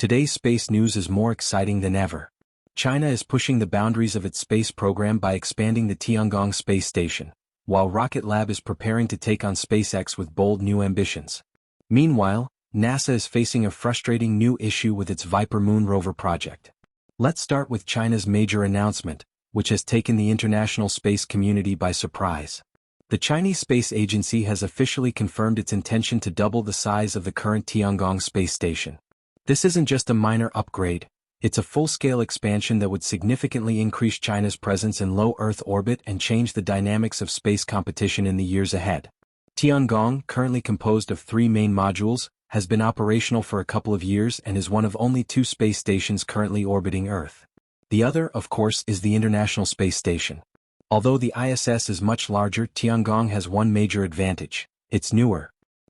Today's space news is more exciting than ever. China is pushing the boundaries of its space program by expanding the Tiangong space station, while Rocket Lab is preparing to take on SpaceX with bold new ambitions. Meanwhile, NASA is facing a frustrating new issue with its Viper Moon rover project. Let's start with China's major announcement, which has taken the international space community by surprise. The Chinese Space Agency has officially confirmed its intention to double the size of the current Tiangong space station. This isn't just a minor upgrade, it's a full-scale expansion that would significantly increase China's presence in low Earth orbit and change the dynamics of space competition in the years ahead. Tiangong, currently composed of 3 main modules, has been operational for a couple of years and is one of only 2 space stations currently orbiting Earth. The other, of course, is the International Space Station. Although the ISS is much larger, Tiangong has one major advantage: it's newer.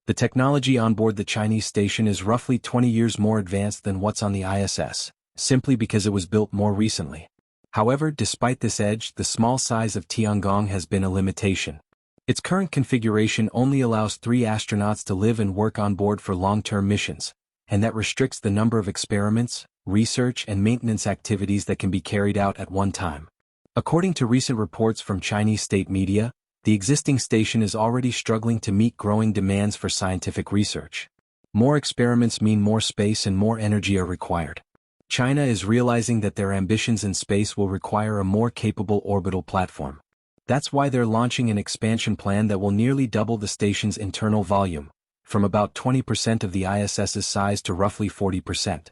The technology on board the Chinese station is roughly 20 years more advanced than what's on the ISS, simply because it was built more recently. However, despite this edge, the small size of Tiangong has been a limitation. Its current configuration only allows 3 astronauts to live and work on board for long-term missions, and that restricts the number of experiments, research and maintenance activities that can be carried out at one time. According to recent reports from Chinese state media, the existing station is already struggling to meet growing demands for scientific research. More experiments mean more space and more energy are required. China is realizing that their ambitions in space will require a more capable orbital platform. That's why they're launching an expansion plan that will nearly double the station's internal volume, from about 20% of the ISS's size to roughly 40%.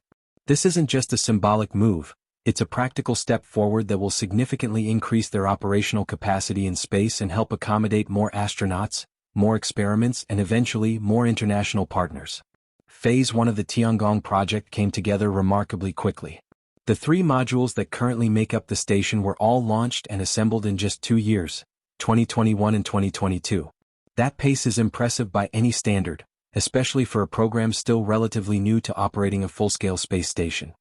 This isn't just a symbolic move, it's a practical step forward that will significantly increase their operational capacity in space and help accommodate more astronauts, more experiments, and eventually more international partners. Phase 1 of the Tiangong project came together remarkably quickly. The 3 modules that currently make up the station were all launched and assembled in just 2 years, 2021 and 2022. That pace is impressive by any standard, especially for a program still relatively new to operating a full-scale space station.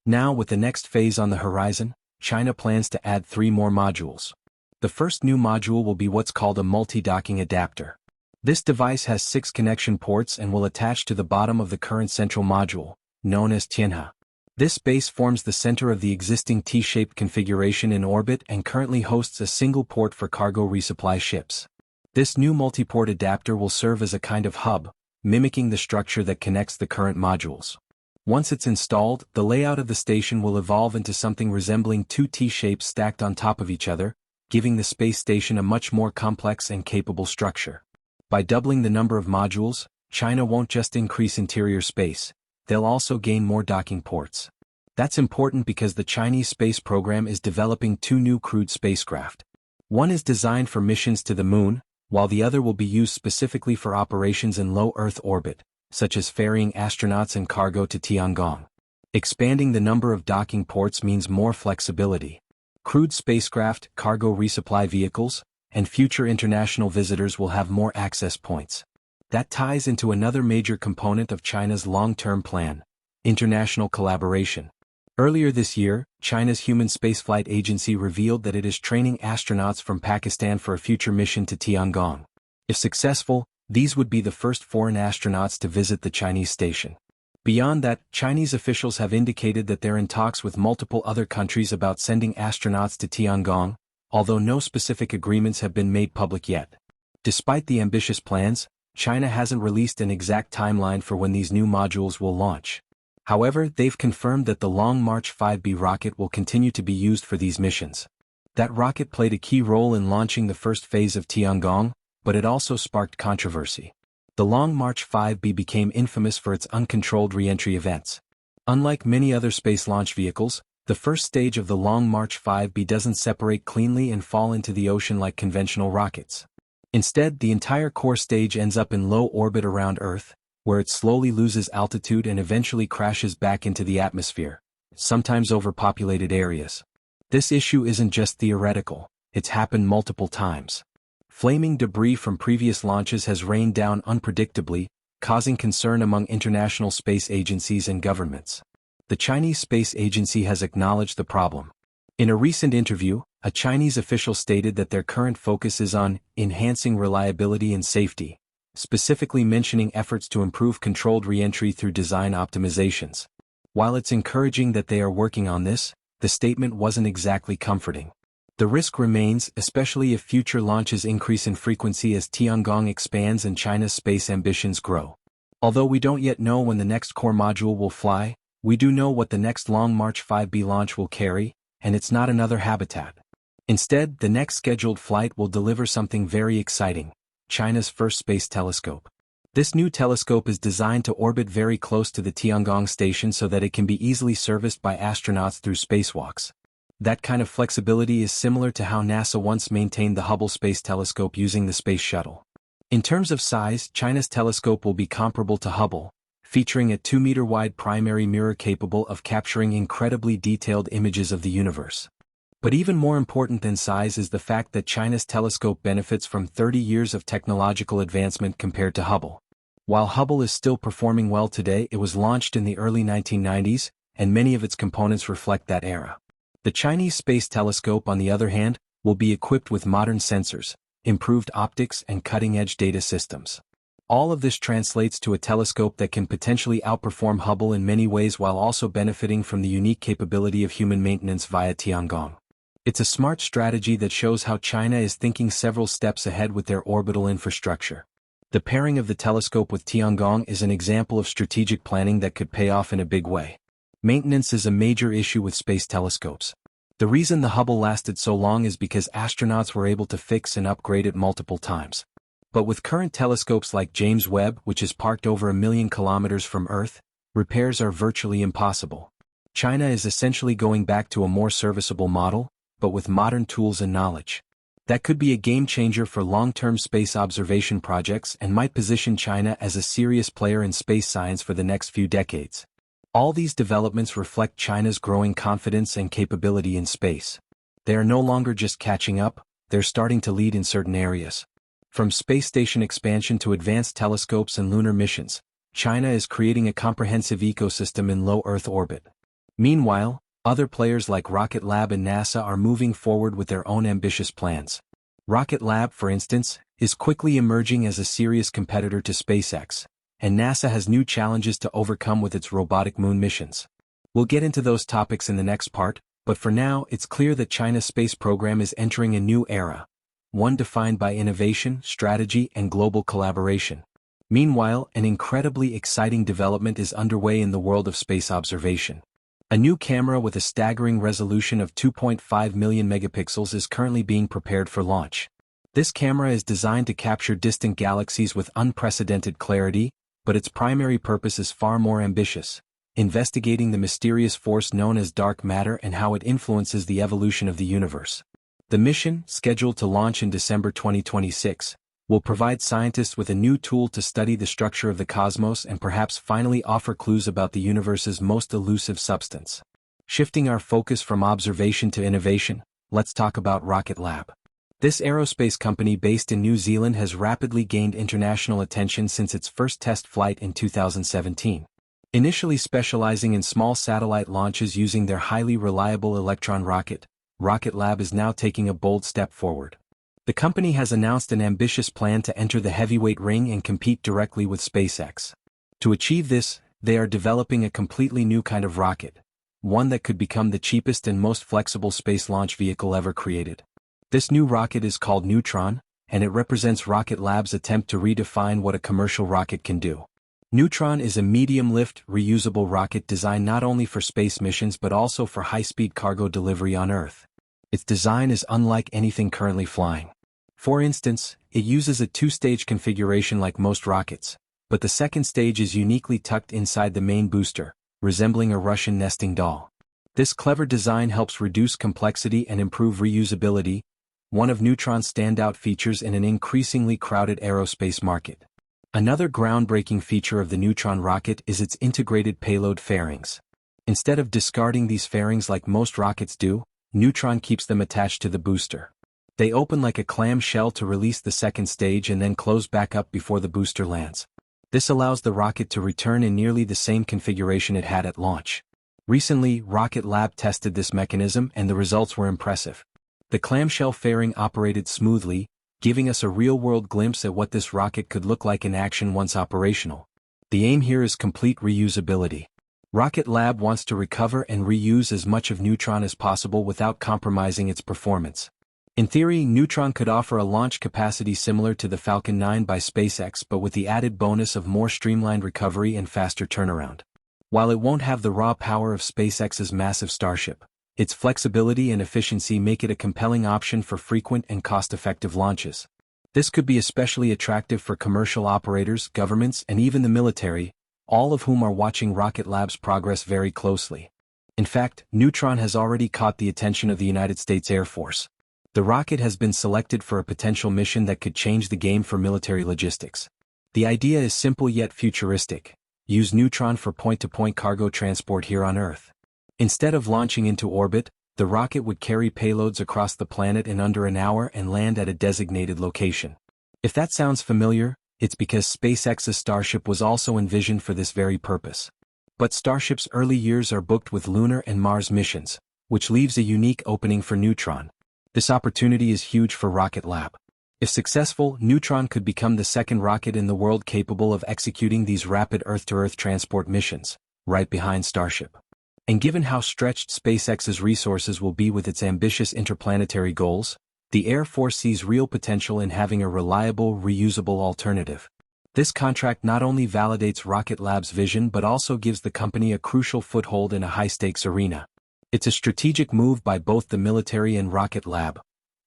Now, with the next phase on the horizon, China plans to add 3 more modules. The first new module will be what's called a multi-docking adapter. This device has 6 connection ports and will attach to the bottom of the current central module, known as Tianhe. This base forms the center of the existing T-shaped configuration in orbit and currently hosts a single port for cargo resupply ships. This new multi-port adapter will serve as a kind of hub, mimicking the structure that connects the current modules. Once it's installed, the layout of the station will evolve into something resembling 2 T-shapes stacked on top of each other, giving the space station a much more complex and capable structure. By doubling the number of modules, China won't just increase interior space, they'll also gain more docking ports. That's important because the Chinese space program is developing 2 new crewed spacecraft. One is designed for missions to the Moon, while the other will be used specifically for operations in low Earth orbit, such as ferrying astronauts and cargo to Tiangong. Expanding the number of docking ports means more flexibility. Crewed spacecraft, cargo resupply vehicles, and future international visitors will have more access points. That ties into another major component of China's long-term plan: international collaboration. Earlier this year, China's Human Spaceflight Agency revealed that it is training astronauts from Pakistan for a future mission to Tiangong. If successful, these would be the first foreign astronauts to visit the Chinese station. Beyond that, Chinese officials have indicated that they're in talks with multiple other countries about sending astronauts to Tiangong, although no specific agreements have been made public yet. Despite the ambitious plans, China hasn't released an exact timeline for when these new modules will launch. However, they've confirmed that the Long March 5B rocket will continue to be used for these missions. That rocket played a key role in launching the first phase of Tiangong, but it also sparked controversy. The Long March 5B became infamous for its uncontrolled re-entry events. Unlike many other space launch vehicles, the first stage of the Long March 5B doesn't separate cleanly and fall into the ocean like conventional rockets. Instead, the entire core stage ends up in low orbit around Earth, where it slowly loses altitude and eventually crashes back into the atmosphere, sometimes over populated areas. This issue isn't just theoretical, it's happened multiple times. Flaming debris from previous launches has rained down unpredictably, causing concern among international space agencies and governments. The Chinese Space Agency has acknowledged the problem. In a recent interview, a Chinese official stated that their current focus is on enhancing reliability and safety, specifically mentioning efforts to improve controlled re-entry through design optimizations. While it's encouraging that they are working on this, the statement wasn't exactly comforting. The risk remains, especially if future launches increase in frequency as Tiangong expands and China's space ambitions grow. Although we don't yet know when the next core module will fly, we do know what the next Long March 5B launch will carry, and it's not another habitat. Instead, the next scheduled flight will deliver something very exciting: China's first space telescope. This new telescope is designed to orbit very close to the Tiangong station so that it can be easily serviced by astronauts through spacewalks. That kind of flexibility is similar to how NASA once maintained the Hubble Space Telescope using the Space Shuttle. In terms of size, China's telescope will be comparable to Hubble, featuring a 2-meter-wide primary mirror capable of capturing incredibly detailed images of the universe. But even more important than size is the fact that China's telescope benefits from 30 years of technological advancement compared to Hubble. While Hubble is still performing well today, it was launched in the early 1990s, and many of its components reflect that era. The Chinese Space Telescope, on the other hand, will be equipped with modern sensors, improved optics, and cutting-edge data systems. All of this translates to a telescope that can potentially outperform Hubble in many ways while also benefiting from the unique capability of human maintenance via Tiangong. It's a smart strategy that shows how China is thinking several steps ahead with their orbital infrastructure. The pairing of the telescope with Tiangong is an example of strategic planning that could pay off in a big way. Maintenance is a major issue with space telescopes. The reason the Hubble lasted so long is because astronauts were able to fix and upgrade it multiple times. But with current telescopes like James Webb, which is parked over 1 million kilometers from Earth, repairs are virtually impossible. China is essentially going back to a more serviceable model, but with modern tools and knowledge. That could be a game-changer for long-term space observation projects and might position China as a serious player in space science for the next few decades. All these developments reflect China's growing confidence and capability in space. They are no longer just catching up, they're starting to lead in certain areas. From space station expansion to advanced telescopes and lunar missions, China is creating a comprehensive ecosystem in low Earth orbit. Meanwhile, other players like Rocket Lab and NASA are moving forward with their own ambitious plans. Rocket Lab, for instance, is quickly emerging as a serious competitor to SpaceX, and NASA has new challenges to overcome with its robotic moon missions. We'll get into those topics in the next part, but for now it's clear that China's space program is entering a new era, one defined by innovation, strategy, and global collaboration. Meanwhile, an incredibly exciting development is underway in the world of space observation. A new camera with a staggering resolution of 2.5 million megapixels is currently being prepared for launch. This camera is designed to capture distant galaxies with unprecedented clarity, but its primary purpose is far more ambitious: investigating the mysterious force known as dark matter and how it influences the evolution of the universe. The mission, scheduled to launch in December 2026, will provide scientists with a new tool to study the structure of the cosmos and perhaps finally offer clues about the universe's most elusive substance. Shifting our focus from observation to innovation, let's talk about Rocket Lab. This aerospace company based in New Zealand has rapidly gained international attention since its first test flight in 2017. Initially specializing in small satellite launches using their highly reliable Electron rocket, Rocket Lab is now taking a bold step forward. The company has announced an ambitious plan to enter the heavyweight ring and compete directly with SpaceX. To achieve this, they are developing a completely new kind of rocket, one that could become the cheapest and most flexible space launch vehicle ever created. This new rocket is called Neutron, and it represents Rocket Lab's attempt to redefine what a commercial rocket can do. Neutron is a medium-lift, reusable rocket designed not only for space missions but also for high-speed cargo delivery on Earth. Its design is unlike anything currently flying. For instance, it uses a two-stage configuration like most rockets, but the second stage is uniquely tucked inside the main booster, resembling a Russian nesting doll. This clever design helps reduce complexity and improve reusability, one of Neutron's standout features in an increasingly crowded aerospace market. Another groundbreaking feature of the Neutron rocket is its integrated payload fairings. Instead of discarding these fairings like most rockets do, Neutron keeps them attached to the booster. They open like a clam shell to release the second stage and then close back up before the booster lands. This allows the rocket to return in nearly the same configuration it had at launch. Recently, Rocket Lab tested this mechanism and the results were impressive. The clamshell fairing operated smoothly, giving us a real-world glimpse at what this rocket could look like in action once operational. The aim here is complete reusability. Rocket Lab wants to recover and reuse as much of Neutron as possible without compromising its performance. In theory, Neutron could offer a launch capacity similar to the Falcon 9 by SpaceX but with the added bonus of more streamlined recovery and faster turnaround. While it won't have the raw power of SpaceX's massive Starship, its flexibility and efficiency make it a compelling option for frequent and cost-effective launches. This could be especially attractive for commercial operators, governments, and even the military, all of whom are watching Rocket Lab's progress very closely. In fact, Neutron has already caught the attention of the United States Air Force. The rocket has been selected for a potential mission that could change the game for military logistics. The idea is simple yet futuristic. Use Neutron for point-to-point cargo transport here on Earth. Instead of launching into orbit, the rocket would carry payloads across the planet in under an hour and land at a designated location. If that sounds familiar, it's because SpaceX's Starship was also envisioned for this very purpose. But Starship's early years are booked with lunar and Mars missions, which leaves a unique opening for Neutron. This opportunity is huge for Rocket Lab. If successful, Neutron could become the second rocket in the world capable of executing these rapid Earth-to-Earth transport missions, right behind Starship. And given how stretched SpaceX's resources will be with its ambitious interplanetary goals, the Air Force sees real potential in having a reliable, reusable alternative. This contract not only validates Rocket Lab's vision but also gives the company a crucial foothold in a high-stakes arena. It's a strategic move by both the military and Rocket Lab,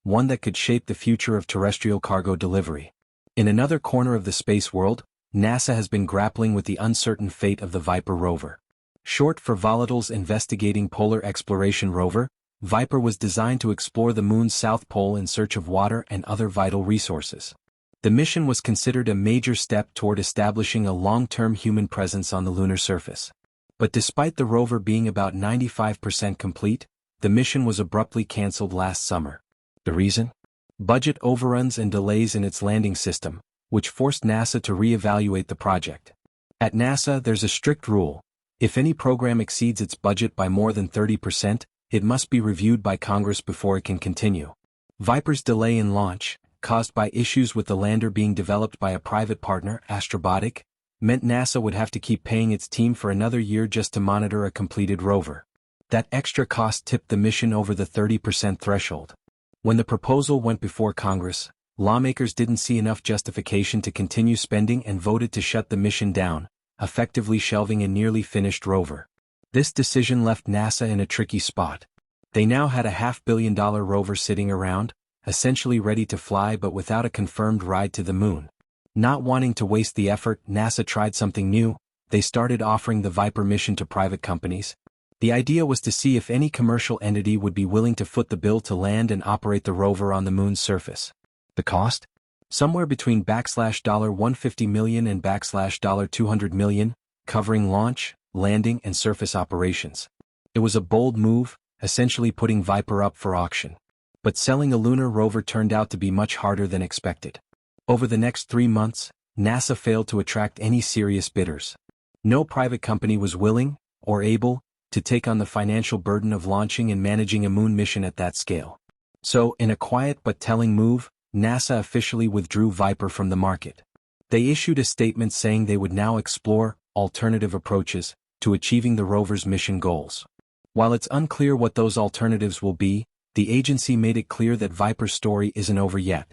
one that could shape the future of terrestrial cargo delivery. In another corner of the space world, NASA has been grappling with the uncertain fate of the Viper rover. Short for Volatiles Investigating Polar Exploration Rover, Viper was designed to explore the Moon's south pole in search of water and other vital resources. The mission was considered a major step toward establishing a long-term human presence on the lunar surface. But despite the rover being about 95% complete, the mission was abruptly cancelled last summer. The reason? Budget overruns and delays in its landing system, which forced NASA to reevaluate the project. At NASA, there's a strict rule. If any program exceeds its budget by more than 30%, it must be reviewed by Congress before it can continue. Viper's delay in launch, caused by issues with the lander being developed by a private partner, Astrobotic, meant NASA would have to keep paying its team for another year just to monitor a completed rover. That extra cost tipped the mission over the 30% threshold. When the proposal went before Congress, lawmakers didn't see enough justification to continue spending and voted to shut the mission down, effectively shelving a nearly finished rover. This decision left NASA in a tricky spot. They now had a $500 million rover sitting around, essentially ready to fly but without a confirmed ride to the Moon. Not wanting to waste the effort, NASA tried something new. They started offering the Viper mission to private companies. The idea was to see if any commercial entity would be willing to foot the bill to land and operate the rover on the Moon's surface. The cost? Somewhere between $150 million and $200 million, covering launch, landing, and surface operations. It was a bold move, essentially putting Viper up for auction. But selling a lunar rover turned out to be much harder than expected. Over the next 3 months, NASA failed to attract any serious bidders. No private company was willing, or able, to take on the financial burden of launching and managing a Moon mission at that scale. So, in a quiet but telling move, NASA officially withdrew Viper from the market. They issued a statement saying they would now explore alternative approaches to achieving the rover's mission goals. While it's unclear what those alternatives will be, the agency made it clear that Viper's story isn't over yet.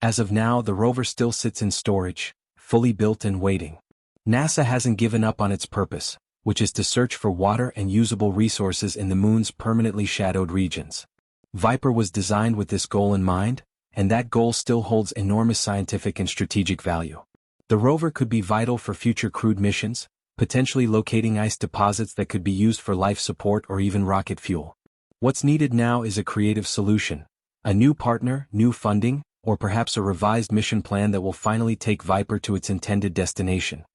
As of now, the rover still sits in storage, fully built and waiting. NASA hasn't given up on its purpose, which is to search for water and usable resources in the Moon's permanently shadowed regions. Viper was designed with this goal in mind, and that goal still holds enormous scientific and strategic value. The rover could be vital for future crewed missions, potentially locating ice deposits that could be used for life support or even rocket fuel. What's needed now is a creative solution, a new partner, new funding, or perhaps a revised mission plan that will finally take Viper to its intended destination.